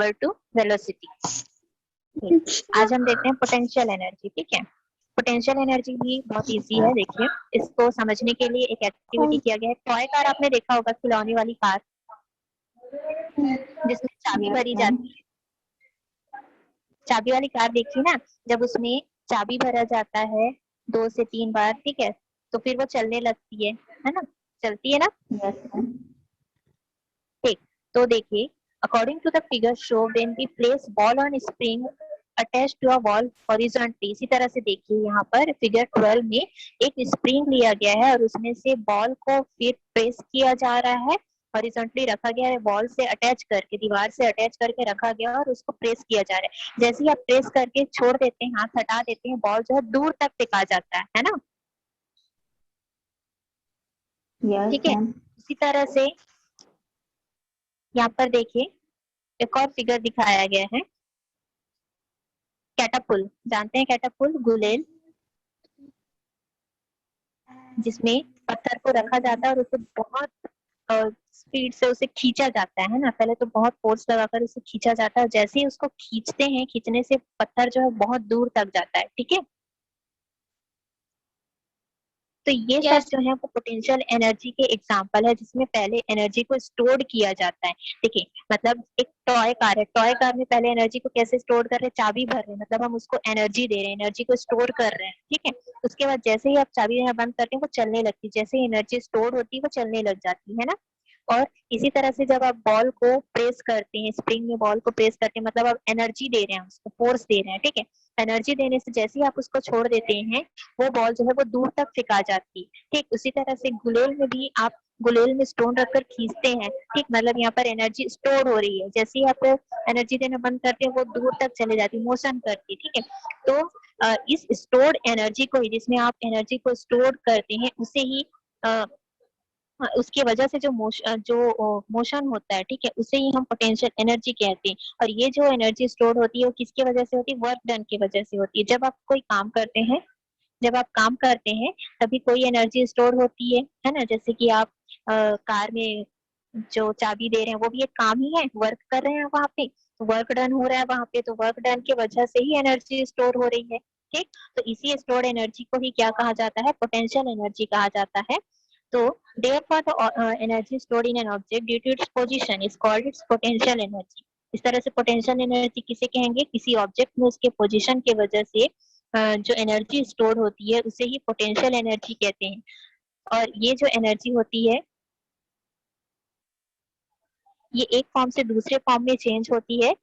Equal to velocity. आज हम देखते हैं पोटेंशियल एनर्जी। ठीक है, पोटेंशियल एनर्जी भी बहुत इजी है। देखिए, इसको समझने के लिए एक एक्टिविटी किया गया है। टॉय कार आपने देखा होगा, खिलौने वाली कार जिसमें चाबी भरी जाती है। चाबी वाली कार देखी ना, जब उसमें चाबी भरा जाता है 2 से 3 बार, ठीक है, तो फिर वो चलने लगती है ना, चलती है ना। ठीक, तो देखिए, according to the figure show when we place ball on spring attach to a wall horizontally. इसी तरह से देखिए यहाँ पर फिगर 12 में एक स्प्रिंग लिया गया है और उसमें से बॉल को फिर प्रेस किया जा रहा है, हॉरिजॉन्टली रखा गया है, वॉल से अटैच करके, दीवार से अटैच करके रखा गया और उसको प्रेस किया जा रहा है। जैसे ही आप प्रेस करके छोड़ देते हैं, हाथ हटा देते हैं, बॉल जो है दूर तक फेंका जाता है ना। ठीक है, इसी तरह से यहाँ पर देखिए एक और फिगर दिखाया गया है, कैटापुल। जानते हैं कैटापुल, गुलेल, जिसमें पत्थर को रखा जाता है और उसे बहुत स्पीड से उसे खींचा जाता है ना। पहले तो बहुत फोर्स लगाकर उसे खींचा जाता है, और जैसे ही उसको खींचते हैं, खींचने से पत्थर जो है बहुत दूर तक जाता है। ठीक है, तो ये सब जो है वो पोटेंशियल एनर्जी के एग्जांपल है, जिसमें पहले एनर्जी को स्टोर किया जाता है। देखिए, मतलब एक टॉय कार है, टॉय कार में पहले एनर्जी को कैसे स्टोर कर रहे हैं, चाबी भर रहे हैं, मतलब हम उसको एनर्जी दे रहे हैं, एनर्जी को स्टोर कर रहे हैं। ठीक है, उसके बाद जैसे ही आप चाबी देना बंद करते हैं, वो चलने लगती है, जैसे ही एनर्जी स्टोर होती है वो चलने लग जाती है ना। और इसी तरह से जब आप बॉल को प्रेस करते हैं, स्प्रिंग में बॉल को प्रेस करते हैं, मतलब आप एनर्जी दे रहे हैं, उसको फोर्स दे रहे हैं। ठीक है, एनर्जी देने से जैसे ही आप उसको छोड़ देते हैं, वो बॉल जो है वो दूर तक फेंका जाती है। ठीक, उसी तरह से गुलेल में भी आप गुलेल में स्टोन रखकर खींचते हैं। ठीक, मतलब यहाँ पर एनर्जी स्टोर हो रही है, जैसे ही आप एनर्जी देना बंद करते हैं, वो दूर तक चले जाती है, मोशन करती है। ठीक है, तो इस स्टोर्ड एनर्जी को ही, जिसमें आप एनर्जी को स्टोर करते हैं, उसे ही उसकी वजह से जो मोशन होता है, ठीक है, उसे ही हम पोटेंशियल एनर्जी कहते हैं। और ये जो एनर्जी स्टोर होती है वो किसकी वजह से होती है, वर्क डन की वजह से होती है। जब आप कोई काम करते हैं, जब आप काम करते हैं तभी कोई एनर्जी स्टोर होती है ना। जैसे कि आप कार में जो चाबी दे रहे हैं, वो भी एक काम ही है, वर्क कर रहे हैं वहां पे, तो वर्क डन हो रहा है वहां पे, तो वर्क डन की वजह से ही एनर्जी स्टोर हो रही है। ठीक, तो इसी स्टोर्ड एनर्जी को ही क्या कहा जाता है, पोटेंशियल एनर्जी कहा जाता है। तो therefore the energy stored in an object due to its position is called its potential energy। इस तरह से पोटेंशियल एनर्जी किसे कहेंगे, किसी ऑब्जेक्ट में उसके पोजीशन की वजह से जो एनर्जी स्टोर होती है उसे ही पोटेंशियल एनर्जी कहते हैं। और ये जो एनर्जी होती है, ये एक फॉर्म से दूसरे फॉर्म में चेंज होती है,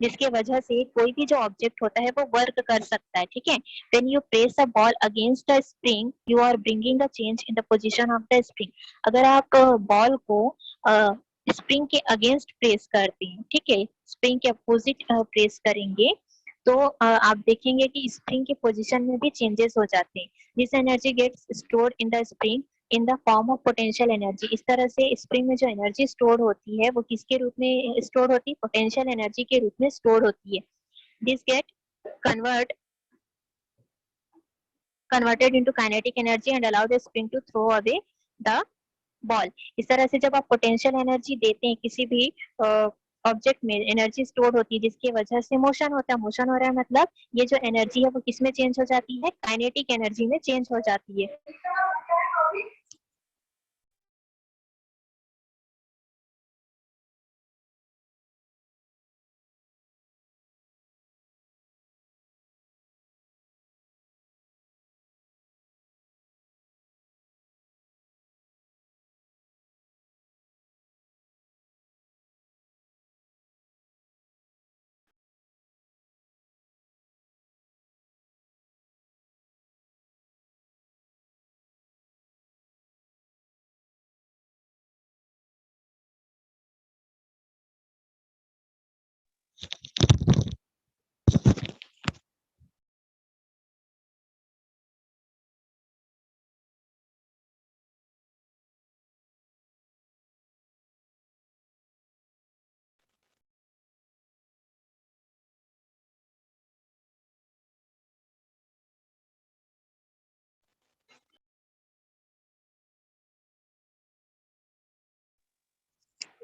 जिसके वजह से कोई भी जो ऑब्जेक्ट होता है वो वर्क कर सकता है। ठीक है, when you press a ball against the spring you are bringing a change in the position of the spring. अगर आप बॉल को स्प्रिंग के अगेंस्ट प्रेस करते हैं, ठीक है, स्प्रिंग के अपोजिट प्रेस करेंगे, तो आप देखेंगे कि स्प्रिंग के पोजीशन में भी चेंजेस हो जाते हैं। This energy gets stored in the spring in the form of potential energy. इस तरह से स्प्रिंग में जो एनर्जी स्टोर होती है वो किसके रूप में स्टोर होती है, पोटेंशियल एनर्जी के रूप में स्टोर होती है। This get convert converted into kinetic energy and allow the spring to throw away the ball. इस तरह से जब आप पोटेंशियल एनर्जी देते हैं, किसी भी ऑब्जेक्ट में एनर्जी स्टोर होती है, जिसकी वजह से मोशन होता है, मोशन हो रहा है, मतलब ये जो एनर्जी है वो किस में चेंज हो जाती है, काइनेटिक एनर्जी में चेंज हो जाती है।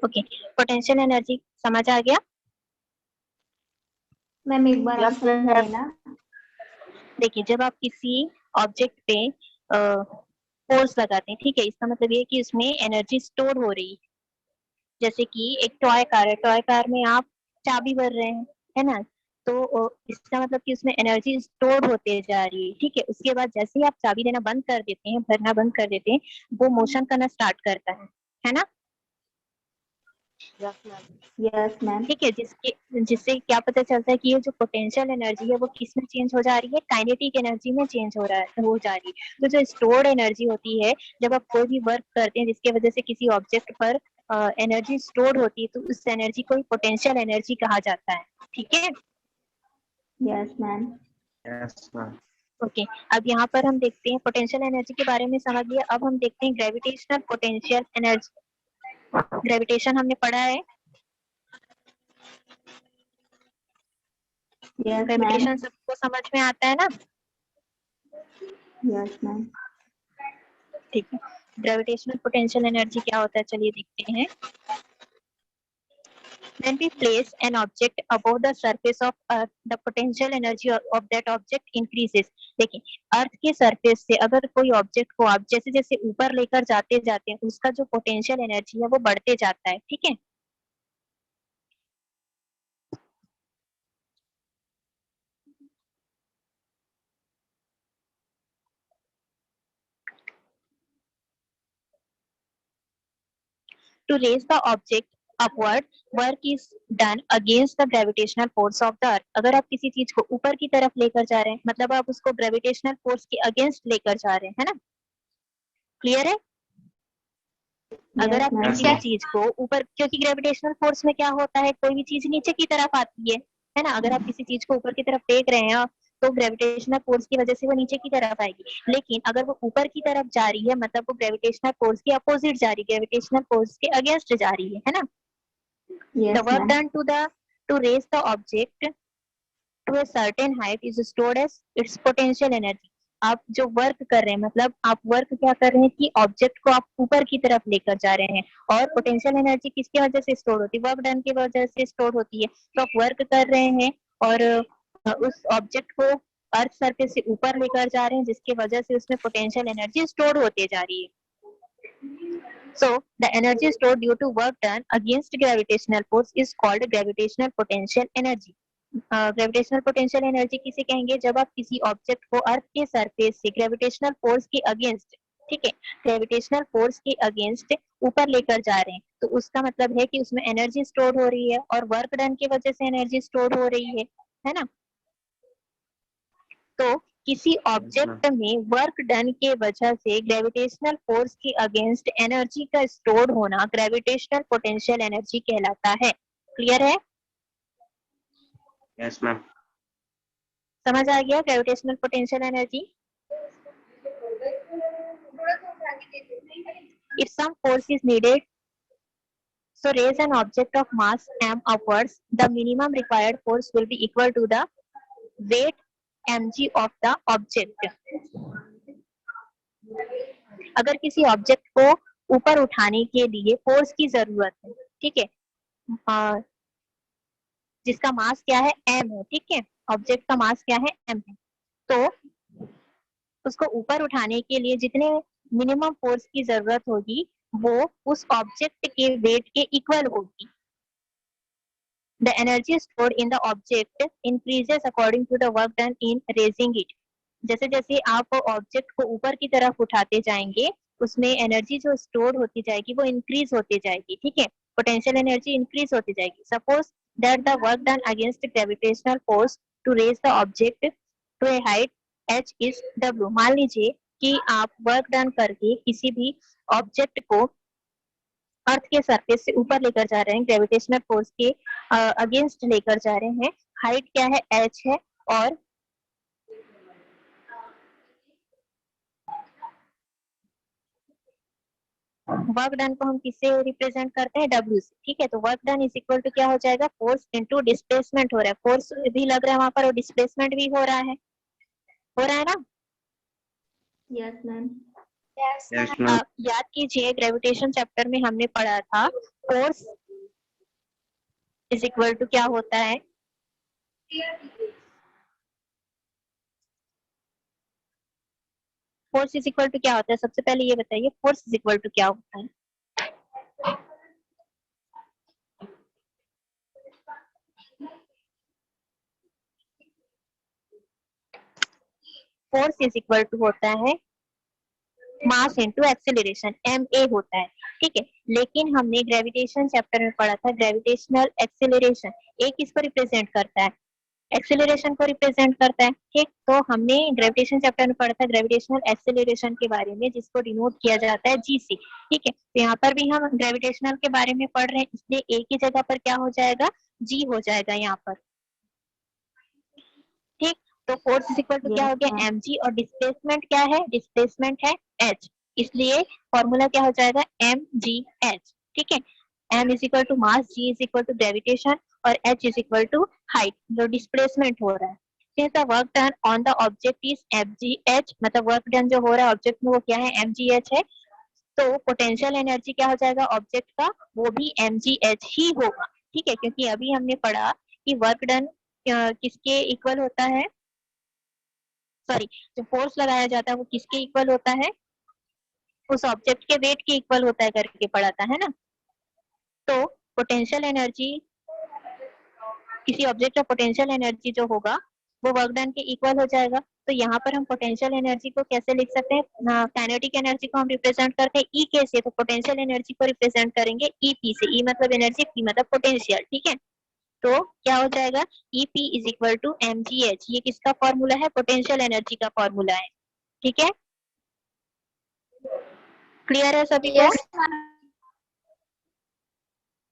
ओके, पोटेंशियल एनर्जी समझ आ गया। मैम एक बार आप समझाएगा। देखिए, जब आप किसी ऑब्जेक्ट पे फोर्स लगाते हैं, ठीक है, इसका मतलब ये है कि उसमें एनर्जी स्टोर हो रही है। जैसे कि एक टॉय कार है, टॉय कार में आप चाबी भर रहे हैं, है ना, तो इसका मतलब कि उसमें एनर्जी स्टोर होते जा रही है, ठीक है। उसके बाद जैसे ही आप चाबी देना बंद कर देते हैं, भरना बंद कर देते हैं, वो मोशन करना स्टार्ट करता है ना। Yes ma'am. ठीक है, जिसके जिससे क्या पता चलता है कि ये जो पोटेंशियल एनर्जी है वो किस में चेंज हो जा रही है, काइनेटिक एनर्जी में चेंज हो जा रही है। तो जो स्टोर्ड एनर्जी होती है, जब आप कोई भी वर्क करते हैं जिसकी वजह से किसी ऑब्जेक्ट पर एनर्जी स्टोर होती है, तो उस एनर्जी को पोटेंशियल एनर्जी कहा जाता है, ठीक है। Yes ma'am. Yes ma'am. Okay, अब यहाँ पर हम देखते हैं पोटेंशियल एनर्जी के बारे में समझ लिया। अब हम देखते हैं ग्रेविटेशनल पोटेंशियल एनर्जी। ग्रेविटेशन हमने पढ़ा है, यस मैम। ग्रेविटेशन सबको समझ में आता है ना। Yes ma'am. ठीक है, ग्रेविटेशनल पोटेंशियल एनर्जी क्या होता है, चलिए देखते हैं। When we place an object above the surface of Earth, the potential energy of that object increases. देखिए, अर्थ के सरफेस से अगर कोई ऑब्जेक्ट को आप जैसे जैसे ऊपर लेकर जाते जाते हैं, उसका जो पोटेंशियल एनर्जी है वो बढ़ते जाता है, ठीक है। To raise the object upward, work is done against the gravitational force of the earth. अगर आप किसी चीज को ऊपर की तरफ लेकर जा रहे हैं, मतलब आप उसको ग्रेविटेशनल फोर्स के अगेंस्ट लेकर जा रहे हैं, है ना। क्लियर है। अगर आप किसी भी चीज को ऊपर, क्योंकि ग्रेविटेशनल फोर्स में क्या होता है, कोई भी चीज नीचे की तरफ आती है ना। अगर आप किसी चीज को ऊपर की तरफ फेंक रहे हैं तो ग्रेविटेशनल फोर्स की वजह से वो नीचे की तरफ आएगी। लेकिन अगर वो ऊपर की तरफ जा रही है, मतलब वो ग्रेविटेशनल फोर्स के अपोजिट जा रही है, ग्रेविटेशनल फोर्स के अगेंस्ट जा रही है ना। The work done to raise the object to a certain height is stored as its potential energy. आप जो वर्क कर रहे हैं, मतलब आप वर्क क्या कर रहे हैं कि ऑब्जेक्ट को आप ऊपर की तरफ लेकर जा रहे हैं, और पोटेंशियल एनर्जी किसकी वजह से स्टोर होती है, वर्क डन की वजह से स्टोर होती है। तो आप वर्क कर रहे हैं और उस ऑब्जेक्ट को अर्थ सरफेस से ऊपर लेकर जा रहे हैं, जिसकी वजह से उसमें पोटेंशियल एनर्जी स्टोर होते जा रही है। So the energy stored due to work done against gravitational force is called gravitational potential energy. Gravitational potential energy किसे कहेंगे, जब आप किसी ऑब्जेक्ट को अर्थ के सरफेस से ग्रेविटेशनल फोर्स के अगेंस्ट, ठीक है, ग्रेविटेशनल फोर्स के अगेंस्ट ऊपर लेकर जा रहे हैं, तो उसका मतलब है कि उसमें एनर्जी स्टोर हो रही है और वर्क डन की वजह से एनर्जी स्टोर हो रही है ना। तो किसी ऑब्जेक्ट में वर्क डन के वजह से ग्रेविटेशनल फोर्स के अगेंस्ट एनर्जी का स्टोर होना ग्रेविटेशनल पोटेंशियल एनर्जी कहलाता है। क्लियर है। Yes ma'am. समझ आ गया gravitational potential energy. If some force is needed, so raise an object of mass m upwards, the minimum required force will be equal to the weight mg of the object. अगर किसी object को ऊपर उठाने के लिए force की जरूरत है, ठीक है, जिसका मास क्या है, m है, ठीक है, ऑब्जेक्ट का मास क्या है, m है, तो उसको ऊपर उठाने के लिए जितने मिनिमम फोर्स की जरूरत होगी वो उस ऑब्जेक्ट के वेट के इक्वल होगी। The energy stored in the object increases according to the work done in raising it. जैसे जैसे आप ऑब्जेक्ट को ऊपर की तरफ उठाते जाएंगे, उसमें एनर्जी जो स्टोर होती जाएगी वो इंक्रीज होती जाएगी, ठीक है, पोटेंशियल एनर्जी इंक्रीज होती जाएगी। Suppose that the work done against gravitational force to raise the object to a height h is w। मान लीजिए कि आप वर्क डन करके किसी भी ऑब्जेक्ट को अर्थ के सरफेस से ऊपर लेकर जा रहे हैं, ग्रेविटेशनल फोर्स के अगेंस्ट लेकर जा रहे हैं, हाइट क्या है, h है, और वर्क डन को हम किससे रिप्रेजेंट करते हैं, W से, ठीक है। तो work done is equal to क्या हो जाएगा, फोर्स इनटू डिस्प्लेसमेंट हो रहा है, फोर्स भी लग रहा है वहां पर और डिस्प्लेसमेंट भी हो रहा है ना। Yes ma'am. याद कीजिए ग्रेविटेशन चैप्टर में हमने पढ़ा था फोर्स इज इक्वल टू क्या होता है, फोर्स इज इक्वल टू क्या होता है? सबसे पहले ये बताइए, फोर्स इज इक्वल टू क्या होता है? फोर्स इज इक्वल टू होता है मास इनटू एक्सेलरेशन, ma होता है, ठीक है। लेकिन हमने ग्रेविटेशन चैप्टर में पढ़ा था ग्रेविटेशनल एक्सेलरेशन, ए किसको रिप्रेजेंट करता है? एक्सेलरेशन को रिप्रेजेंट करता है, ठीक। तो हमने ग्रेविटेशन चैप्टर में पढ़ा था ग्रेविटेशनल एक्सेलरेशन के बारे में, जिसको डिनोट किया जाता है जी से, ठीक है। तो यहाँ पर भी हम ग्रेविटेशनल के बारे में पढ़ रहे हैं, इसलिए ए की जगह पर क्या हो जाएगा? जी हो जाएगा यहाँ पर, ठीक। तो फोर्स इज इक्वल टू क्या हो गया? एम जी, और डिस्प्लेसमेंट क्या है? डिस्प्लेसमेंट है एच, इसलिए फॉर्मूला क्या हो जाएगा? एम जी एच, ठीक है। M is equal to mass, G is equal to gravitation, और H is equal to height, जो डिस्प्लेसमेंट हो रहा है। Since the work done on the object is mgh, मतलब वर्क डन जो हो रहा है ऑब्जेक्ट में वो क्या है? mgh है। तो पोटेंशियल एनर्जी क्या हो जाएगा ऑब्जेक्ट का? वो भी mgh ही होगा, ठीक है। क्योंकि अभी हमने पढ़ा कि वर्क डन किसके इक्वल होता है, सॉरी, जो फोर्स लगाया जाता है वो किसके इक्वल होता है? उस ऑब्जेक्ट के वेट के इक्वल होता है करके पढ़ा था, है ना। तो पोटेंशियल एनर्जी, किसी ऑब्जेक्ट का पोटेंशियल एनर्जी जो होगा वो वर्क डन के इक्वल हो जाएगा। तो यहाँ पर हम पोटेंशियल एनर्जी को कैसे लिख सकते हैं? काइनेटिक एनर्जी को हम रिप्रेजेंट करते हैं ई के से, तो पोटेंशियल एनर्जी को रिप्रेजेंट करेंगे ई पी से। ई मतलब एनर्जी, पी मतलब पोटेंशियल, ठीक है। तो क्या हो जाएगा? E P is equal to M G H, ये किसका फॉर्मूला है? पोटेंशियल एनर्जी का फॉर्मूला है, ठीक है। क्लियर है सभी को?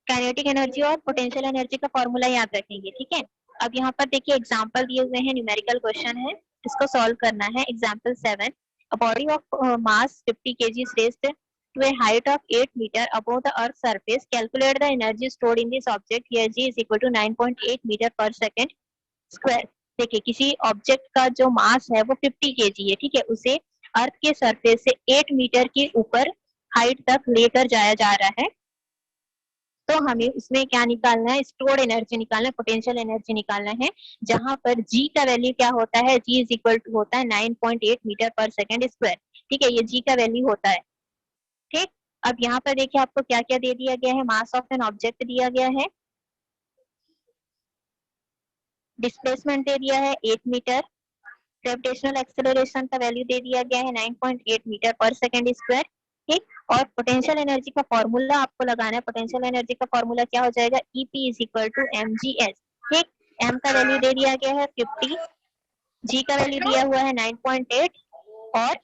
काइनेटिक एनर्जी और पोटेंशियल एनर्जी का फॉर्मूला याद रखेंगे, ठीक है। अब यहाँ पर देखिए एग्जांपल दिए हुए हैं, न्यूमेरिकल क्वेश्चन है, इसको सॉल्व करना है। Example 7, a body of mass 50 kg is raised to a height of 8 meter above the earth surface. Calculate the energy stored in this object. Here g is equal to 9.8 meter per second square. देखिए किसी object का जो मास है वो 50 kg है, ठीक है। उसे अर्थ के सरफेस से 8 मीटर के ऊपर हाइट तक लेकर जाया जा रहा है। तो हमें उसमें क्या निकालना है? स्टोर्ड एनर्जी निकालना है, पोटेंशियल एनर्जी निकालना है, जहां पर जी का वैल्यू क्या होता है? जी इज इक्वल टू होता है 9.8 मीटर पर सेकेंड स्क्वायर, ठीक है। ये जी का वैल्यू होता है, ठीक। अब यहाँ पर देखिए आपको क्या क्या दे दिया गया है? मास ऑफ एन ऑब्जेक्ट दिया गया है, डिस्प्लेसमेंट दे दिया है 8 मीटर, ग्रेविटेशनल एक्सेलरेशन का वैल्यू दे दिया गया है 9.8 मीटर पर सेकेंड स्क्वायर, ठीक। और पोटेंशियल एनर्जी का फॉर्मूला आपको लगाना है। पोटेंशियल एनर्जी का फॉर्मूला क्या हो जाएगा? E P is equal to M G H, ठीक। एम का वैल्यू दे दिया गया है 50, जी का वैल्यू दिया हुआ है 9.8, और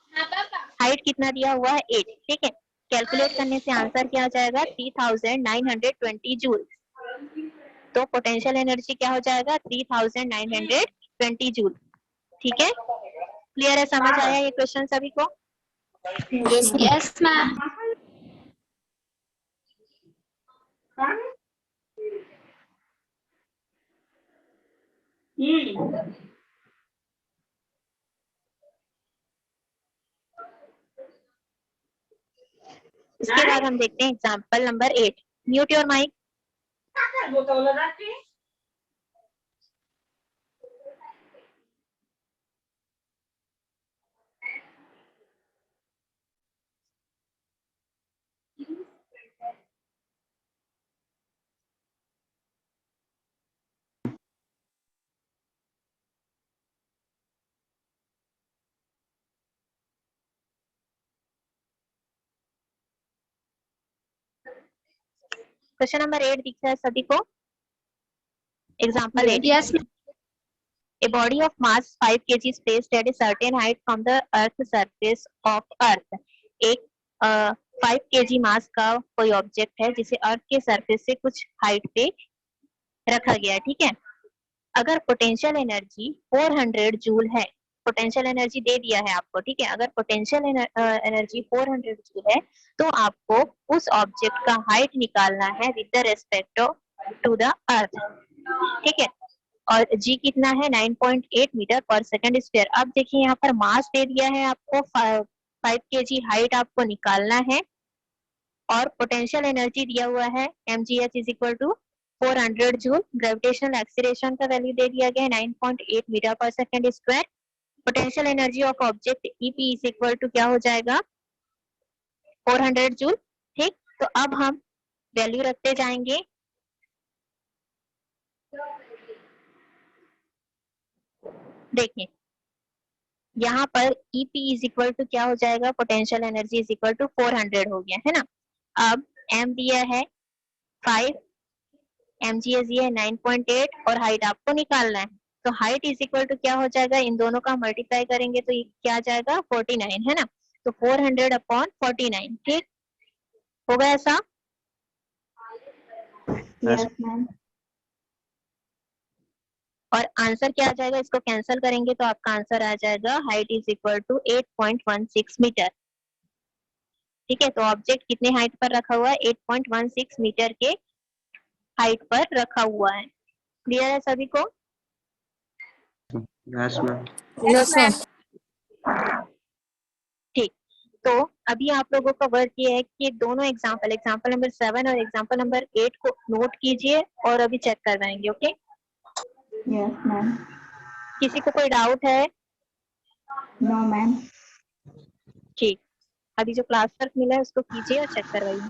हाइट कितना दिया हुआ है? 8, ठीक है। कैलकुलेट करने से आंसर क्या आ जाएगा? 3920 जूल। तो पोटेंशियल एनर्जी क्या हो जाएगा? 3920 जूल, ठीक है। क्लियर है? समझ आया ये क्वेश्चन सभी को? Yes ma'am. इसके बाद हम देखते हैं example number 8। Mute your mic. Question number 8 दिख रहा है सभी को? Example 8। Yes A body of mass 5 kg is placed at a certain height from the earth surface of earth. एक 5 kg मास का कोई ऑब्जेक्ट है जिसे अर्थ के सरफेस से कुछ हाइट पे रखा गया है, ठीक है। अगर पोटेंशियल एनर्जी 400 जूल है, पोटेंशियल एनर्जी दे दिया है आपको, ठीक है। अगर पोटेंशियल एनर्जी 400 जूल है तो आपको उस ऑब्जेक्ट का हाइट निकालना है with the respect to the earth, ठीक है। और जी कितना है? 9.8 मीटर पर सेकंड स्क्वायर। अब देखिए यहाँ पर मास दे दिया है आपको 5 kg, हाइट आपको निकालना है, और पोटेंशियल एनर्जी दिया हुआ है mgh is equal to 400 joule. Gravitational acceleration का वैल्यू दे दिया गया है 9.8 मीटर पर second square. Potential energy of object E P is equal to क्या हो जाएगा 400 जूल। ठीक, तो अब हम वैल्यू रखते जाएंगे। देखिए यहाँ पर ईपी इज इक्वल टू क्या हो जाएगा, potential energy is equal to 400 हो गया है ना। अब एम दिया है 5, एमजीएस दिया है 9.8 और हाइट आपको निकालना है। तो हाइट इज इक्वल टू क्या हो जाएगा, इन दोनों का मल्टीप्लाई करेंगे तो ये क्या आ जाएगा 49 है ना। तो 400 अपॉन 49। ठीक होगा ऐसा। Yes ma'am. और आंसर क्या आ जाएगा, इसको कैंसिल करेंगे तो आपका आंसर आ जाएगा height is equal to 8.16 metre. ठीक है, तो ऑब्जेक्ट कितने हाइट पर रखा हुआ है, 8.16 मीटर के हाइट पर रखा हुआ है। क्लियर है सभी को। Yes ma'am. Yes ma'am. ठीक, तो अभी आप लोगों का वर्क ये है कि दोनों एग्जाम्पल नंबर 7 और एग्जाम्पल नंबर 8 को नोट कीजिए और अभी चेक करवाएंगे। Okay, yes ma'am. किसी को कोई डाउट है? No ma'am. ठीक, अभी जो क्लास वर्क मिला है उसको कीजिए और चेक करवाइए।